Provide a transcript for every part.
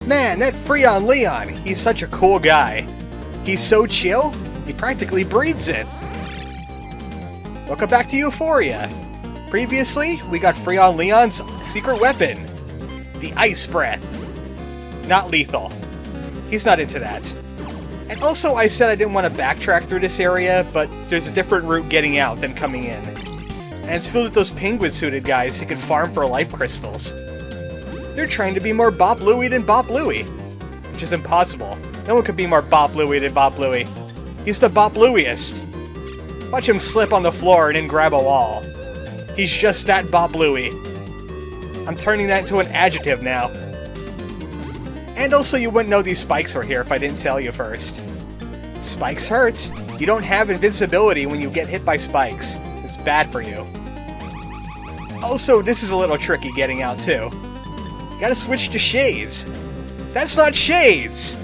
Man, that Freeon-Leeon, he's such a cool guy. He's so chill, he practically breathes it. Welcome back to Euphoria. Previously, we got Freeon-Leon's secret weapon, the Ice Breath. Not lethal. He's not into that. And also, I said I didn't want to backtrack through this area, but there's a different route getting out than coming in. And it's filled with those penguin-suited guys who can farm for life crystals. They're trying to be more Bop-Louie than Bop-Louie, which is impossible. No one could be more Bop-Louie than Bop-Louie. He's the Bop-Louiest. Watch him slip on the floor and then grab a wall. He's just that Bop-Louie. I'm turning that into an adjective now. And also, you wouldn't know these spikes were here if I didn't tell you first. Spikes hurt. You don't have invincibility when you get hit by spikes. It's bad for you. Also, this is a little tricky getting out too. You gotta switch to shades. That's not shades!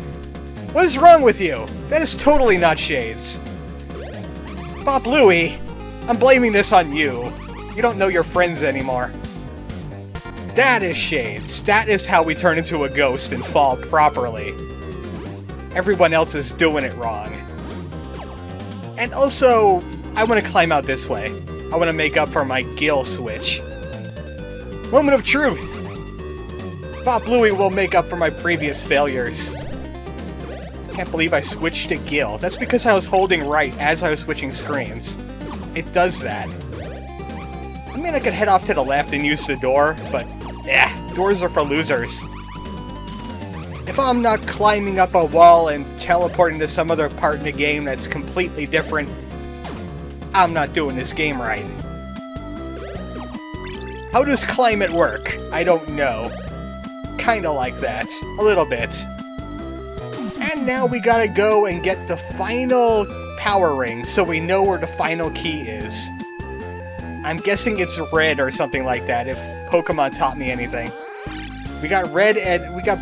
What is wrong with you? That is totally not shades. Bop-Louie, I'm blaming this on you. You don't know your friends anymore. That is shades. That is how we turn into a ghost and fall properly. Everyone else is doing it wrong. And also, I want to climb out this way. I want to make up for my gill switch. Moment of truth! Bop-Louie will make up for my previous failures. Can't believe I switched to gill. That's because I was holding right as I was switching screens. It does that. I mean, I could head off to the left and use the door, but doors are for losers. If I'm not climbing up a wall and teleporting to some other part in the game that's completely different, I'm not doing this game right. How does climate work? I don't know. Kinda like that. A little bit. And now we gotta go and get the final power ring so we know where the final key is. I'm guessing it's red or something like that, if Pokemon taught me anything. We got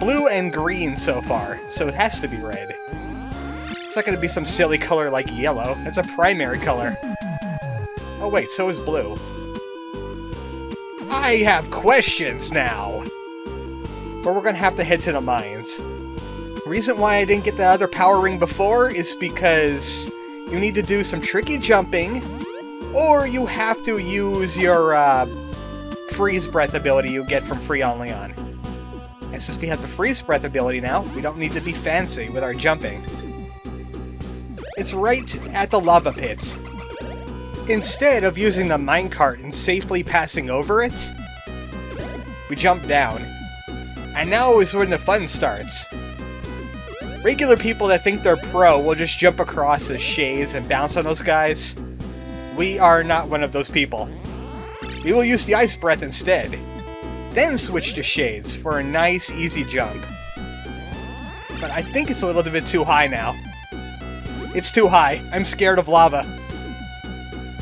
blue and green so far, so it has to be red. It's not gonna be some silly color like yellow. That's a primary color. Oh wait, so is blue. I have questions now! But we're gonna have to head to the mines. The reason why I didn't get the other power ring before is because you need to do some tricky jumping, or you have to use your freeze breath ability you get from Freeon-Leeon. And since we have the freeze breath ability now, we don't need to be fancy with our jumping. It's right at the lava pit. Instead of using the minecart and safely passing over it, we jump down. And now is when the fun starts. Regular people that think they're pro will just jump across as shades and bounce on those guys. We are not one of those people. We will use the ice breath instead. Then switch to shades for a nice, easy jump. But I think it's a little bit too high now. It's too high. I'm scared of lava.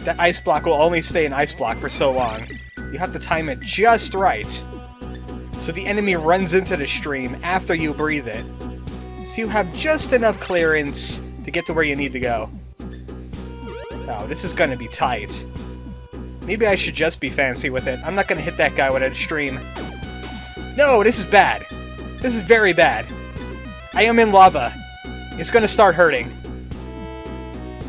That ice block will only stay an ice block for so long. You have to time it just right, so the enemy runs into the stream after you breathe it. So you have just enough clearance to get to where you need to go. Oh, this is gonna be tight. Maybe I should just be fancy with it. I'm not gonna hit that guy with a stream. No, this is bad. This is very bad. I am in lava. It's gonna start hurting.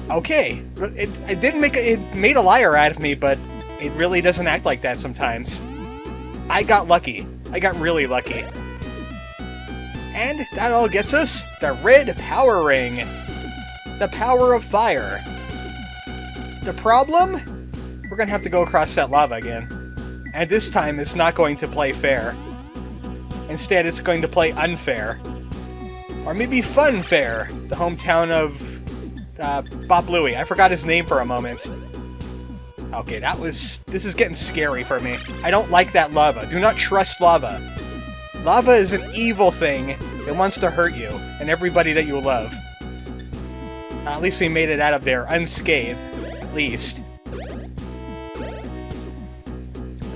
Okay, it made a liar out of me, but it really doesn't act like that sometimes. I got lucky. I got really lucky. And that all gets us the red power ring. The power of fire. The problem? We're gonna have to go across that lava again. And this time it's not going to play fair. Instead, it's going to play unfair. Or maybe Funfair, the hometown of Bop-Louie. I forgot his name for a moment. Okay, this is getting scary for me. I don't like that lava. Do not trust lava. Lava is an evil thing that wants to hurt you and everybody that you love. At least we made it out of there unscathed. At least.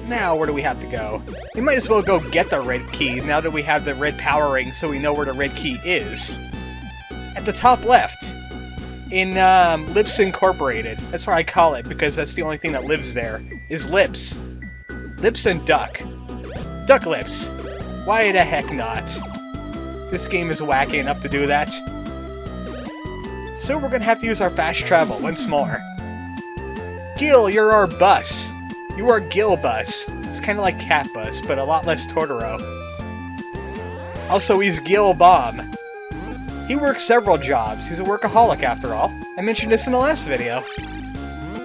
Now, where do we have to go? We might as well go get the red key now that we have the red power ring so we know where the red key is. At the top left. In Lips Incorporated. That's what I call it, because that's the only thing that lives there, is lips. Lips and duck. Duck lips. Why the heck not? This game is wacky enough to do that. So we're gonna have to use our fast travel once more. Gil, you're our bus. You are Gil Bus. It's kind of like Cat Bus, but a lot less Totoro. Also, he's Gil Bomb. He works several jobs. He's a workaholic, after all. I mentioned this in the last video.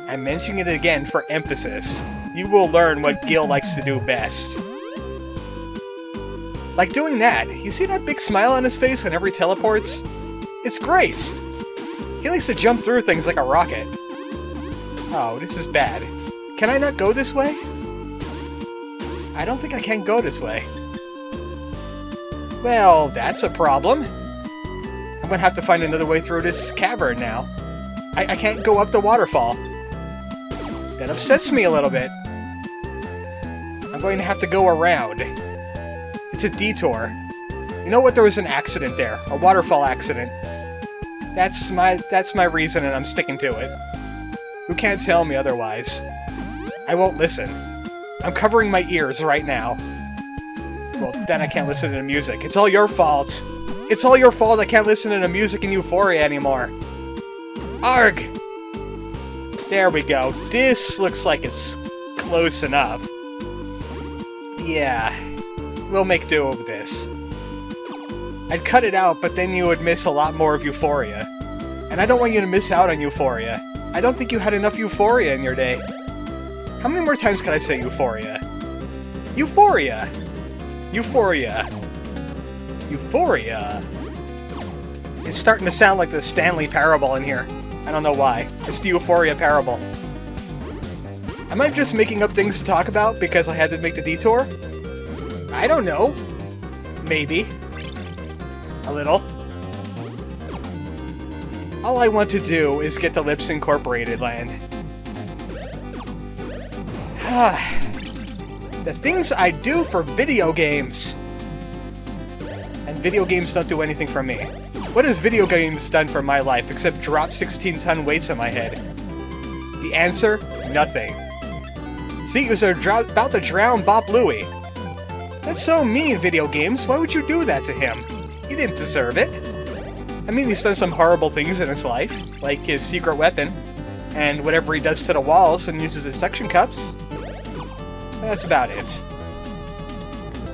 I'm mentioning it again for emphasis. You will learn what Gil likes to do best. Like doing that. You see that big smile on his face whenever he teleports? It's great! He likes to jump through things like a rocket. Oh, this is bad. Can I not go this way? I don't think I can go this way. Well, that's a problem. I'm gonna have to find another way through this cavern now. I can't go up the waterfall. That upsets me a little bit. I'm going to have to go around. It's a detour. You know what? There was an accident there. A waterfall accident. That's my reason, and I'm sticking to it. Who can't tell me otherwise? I won't listen. I'm covering my ears right now. Well, then I can't listen to the music. It's all your fault. It's all your fault I can't listen to the music in Euphoria anymore. Arg! There we go. This looks like it's close enough. Yeah. We'll make do with this. I'd cut it out, but then you would miss a lot more of Euphoria. And I don't want you to miss out on Euphoria. I don't think you had enough Euphoria in your day. How many more times can I say Euphoria? Euphoria! Euphoria! Euphoria! It's starting to sound like the Stanley Parable in here. I don't know why. It's the Euphoria Parable. Am I just making up things to talk about because I had to make the detour? I don't know. Maybe. A little. All I want to do is get to Lips Incorporated land. The things I do for video games! And video games don't do anything for me. What has video games done for my life except drop 16-ton weights on my head? The answer? Nothing. See, he was about to drown Bop-Louie. That's so mean, video games. Why would you do that to him? He didn't deserve it. I mean, he's done some horrible things in his life, like his secret weapon, and whatever he does to the walls and uses his suction cups. That's about it.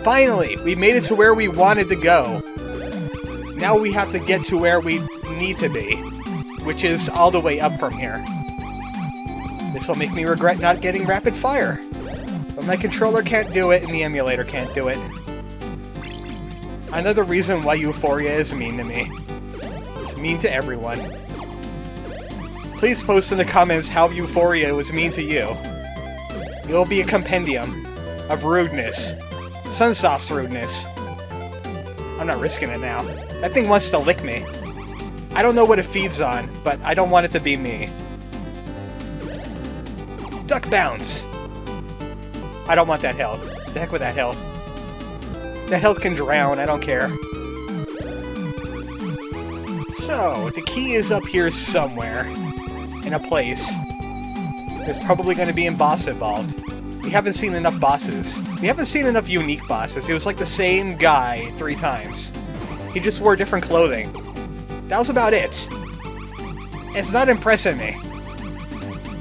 Finally, we made it to where we wanted to go. Now we have to get to where we need to be, which is all the way up from here. This will make me regret not getting rapid fire. But my controller can't do it, and the emulator can't do it. Another reason why Euphoria is mean to me. It's mean to everyone. Please post in the comments how Euphoria was mean to you. It will be a compendium of rudeness. Sunsoft's rudeness. I'm not risking it now. That thing wants to lick me. I don't know what it feeds on, but I don't want it to be me. Duck bounce! I don't want that health. The heck with that health. That health can drown, I don't care. So, the key is up here somewhere. In a place. There's probably going to be a boss involved. We haven't seen enough bosses. We haven't seen enough unique bosses. It was like the same guy 3 times. He just wore different clothing. That was about it. It's not impressing me.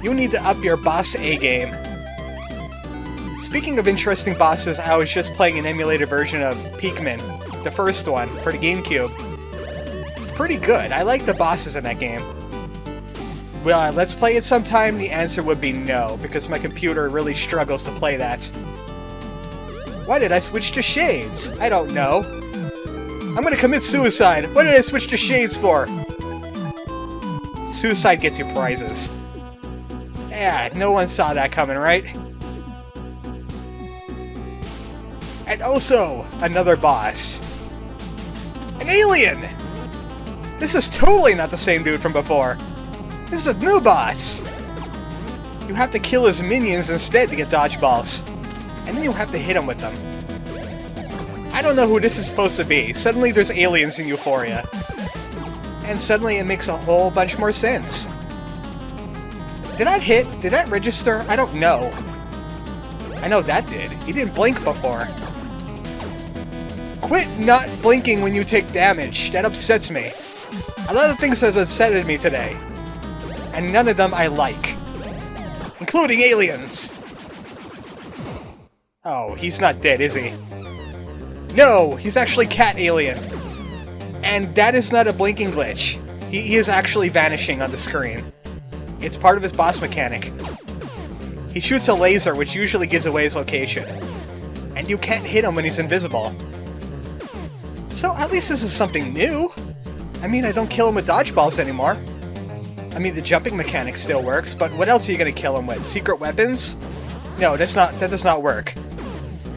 You need to up your boss A-game. Speaking of interesting bosses, I was just playing an emulated version of Pikmin, the first one, for the GameCube. Pretty good. I like the bosses in that game. Well, let's play it sometime? The answer would be no, because my computer really struggles to play that. Why did I switch to Shades? I don't know. I'm gonna commit suicide. What did I switch to Shades for? Suicide gets you prizes. Yeah, no one saw that coming, right? And also, another boss. An alien! This is totally not the same dude from before. This is a new boss! You have to kill his minions instead to get dodgeballs. And then you have to hit him with them. I don't know who this is supposed to be. Suddenly there's aliens in Euphoria. And suddenly it makes a whole bunch more sense. Did that hit? Did that register? I don't know. I know that did. He didn't blink before. quit not blinking when you take damage. That upsets me. A lot of things have upsetted me today. And none of them I like. Including aliens. Oh, he's not dead, is he? No, he's actually Cat Alien. And that is not a blinking glitch. He is actually vanishing on the screen. It's part of his boss mechanic. He shoots a laser, which usually gives away his location. And you can't hit him when he's invisible. So at least this is something new. I mean, I don't kill him with dodgeballs anymore. I mean, the jumping mechanic still works, but what else are you gonna kill him with? Secret weapons? No, that does not work.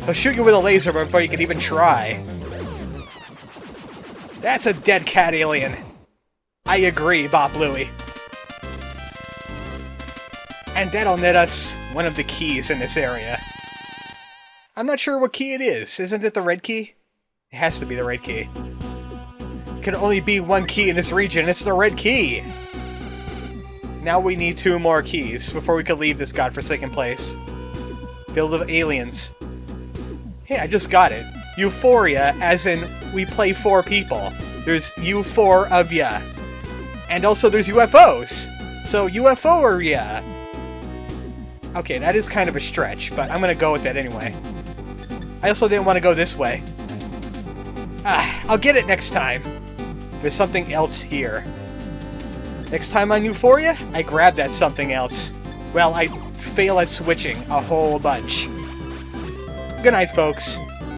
He'll shoot you with a laser before you can even try. That's a dead Cat Alien. I agree, Bop-Louie. And that'll net us one of the keys in this area. I'm not sure what key it is. Isn't it the red key? It has to be the red key. There can only be one key in this region. It's the red key! Now we need 2 more keys before we can leave this godforsaken place. Filled with aliens. Hey, I just got it. Euphoria, as in we play 4 people. There's Euphoria. And also there's UFOs. So Euphoria. Okay, that is kind of a stretch, but I'm gonna go with that anyway. I also didn't want to go this way. I'll get it next time. There's something else here. Next time on Euphoria, I grab that something else. Well, I fail at switching a whole bunch. Good night, folks.